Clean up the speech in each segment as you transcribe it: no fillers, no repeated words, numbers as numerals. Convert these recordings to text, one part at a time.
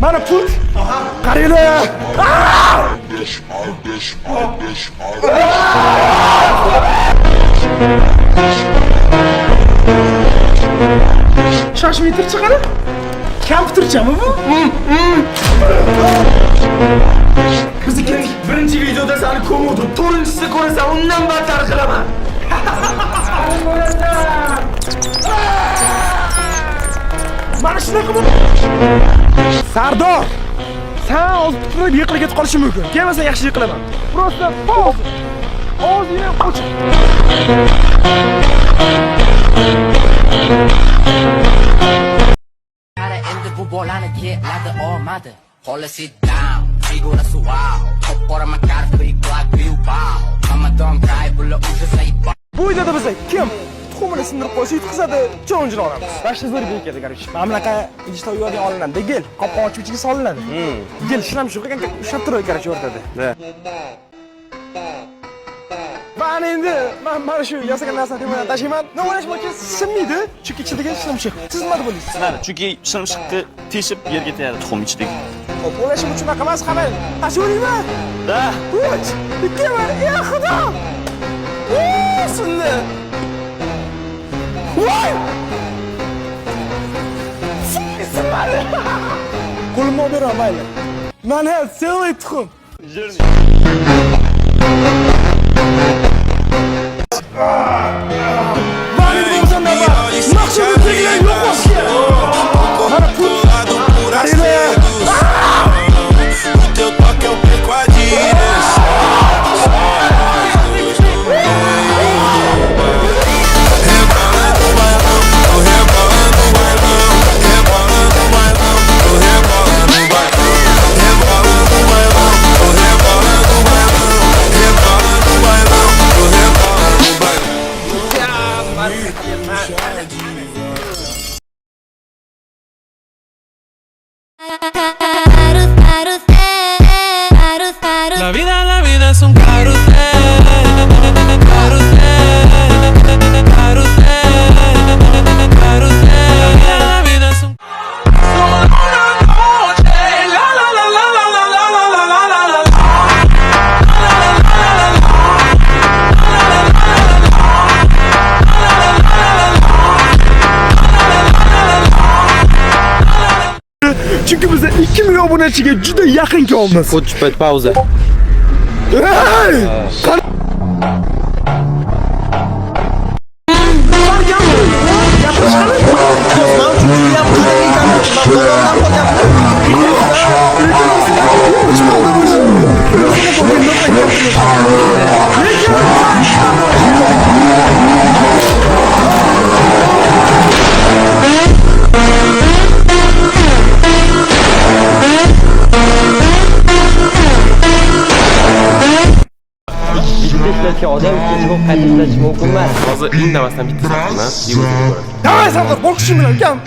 Mana pul. Qaranglar. Shoshmaytir chiqadi. Kompyuterchami bu? Biz ketdik. Birinchi videoda seni ko'mdim. To'rtinchisida ko'rasan, undan battar qilaman. Mana shunaqa bu. Sardor, sen hozir turib yiqilib ketib qolishing mumkin. Kelmasa yaxshi yiqilaman. Просто poz. O'zingni qo'chib. Qara endi bu bolani keladi omadi. Hola sit down, figurasi wow. Qora makar big black bilbao. Ramadan kay bular уже заебал. Bu videoda biz kim tuxumini sindirib qo'ysa yutqizadi, challenge olamiz. Bashta zo'r bekadi, короче. Mana bunaqa idishda uyga olinadi, gel, qopqon ochib ichiga solinadi. Gel shunam shu qilgan ushlab turadi, короче, o'rtada. Mana endi men mana shu yasagan narsani temirdan tashlayman. Nima bo'lish bo'yicha sinmaydi, chunki ichidagi shilimshiq. Siz nima deb o'ylaysiz? Mana chunki shilimshiqqa teshib yerga tegadi tuxum ichidagi. Hop, o'ylashim uchun unaqa emas, qarang. Tashlayman. Da. Uch, ikki var, ey xudo. Sindi. Voy! Sinmadi. Qo'limga beraman, mayli. Mana целый tuxum. La vida es un carrusel, carrusel, carrusel, carrusel. La vida es un solo una noche. La la la la la la la la la la la la. Çünkü bize 2 milyon obunachiga juda yaqin kelamiz. Fotochpet pauza. Hey! odam ikkinchi bo'lib qayta ishlash mumkin emas. Hozir indamasdan bitta saqlaman, yig'ib ko'raman. Давай, Sardor, boksing bilan kam.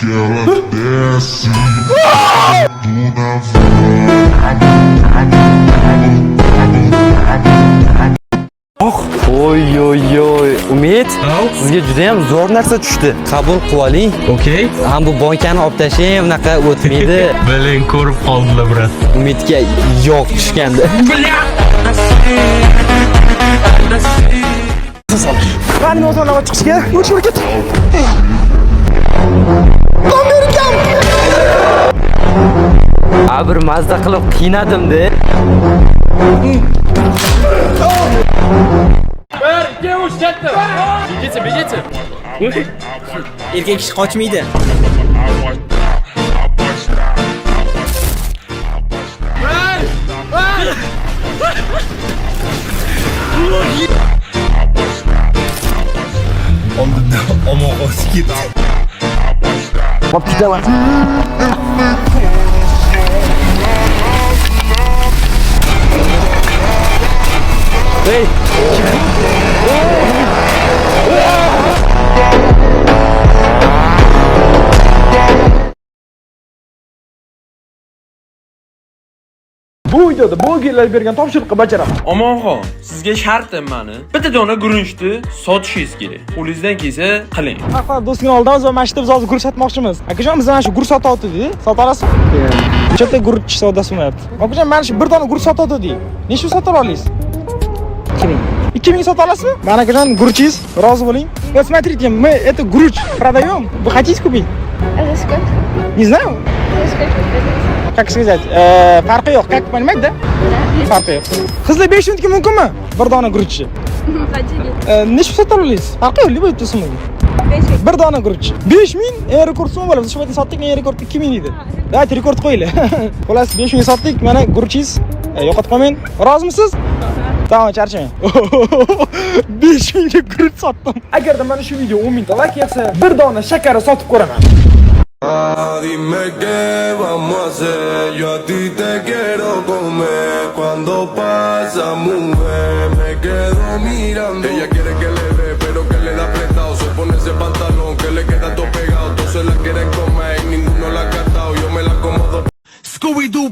Oy oy oy, Umid, sizga juda ham zo'r narsa tushdi. Qabul qilib oling. Okay. Ham bu bankani olib tashlang, unaqa o'tmaydi. Biling ko'rib qoldilar, brat. Umidga yo'q tushganda. Qani o'zlariga chiqishga, o'chib ket. Bir mazza qilib qiynadim-da. Bejeti. Erkak kishi qochmaydi. Omog'os ketdi. Hop ketaman. Hey! bu videoda blogerlar bergan topshiriqqa bajaraman. Omonxon, sizga shartim mani. Bitta dona guruchni sotishingiz kerak. Qo'lingizdan kelsa qiling. Faqat do'stini oldamiz va mana shu biz hozir guruch sotmoqchimiz. Akajon biz mana shu guruch sotyapti dedi. Sota olasizmi? Nechta guruch savdosi bo'lyapti? Akajon mana shu bir dona guruch sotyapti dedi. Nechta sota olasiz? 2000 sota olasizmi? Mana akajon guruchingiz, rozi bo'ling. Вот смотрите, мы это груч продаем. Вы хотите купить? А за сколько? Не знаю. За сколько вы продаете? Как сказать? Farqi yo'q. Как понимать, да? Да. Farqi yo'q. Qizlar 5 minutga mumkinmi? Bir dona guruchni. Nechta sota olasiz? Farqi yo'q, любой summa. Bir dona guruch. 5000 eng rekord summa bo'ladi. Shu yerda sotdik, eng rekord 2000 edi. Davайте rekord qo'yinglar. Xullas 5000 sotdik. Mana guruchingiz. Yo'qotib qolmang. Rozimisiz? Tamam, charchamang. 5000 ga guruch sotdim. Agarda mana shu video 10 mingta like yetsa, bir dona shakar sotib ko'raman. Dime qué vamos a hacer, yo a ti te quiero comer. Cuando pasa mujer, me quedo mirando. Ella quiere que le dé, pero que le da apretado. Se pone ese pantalón que le queda todo pegado. Todos se la quieren comer y ninguno la ha catado. Yo me la acomodo. Scooby-Doo.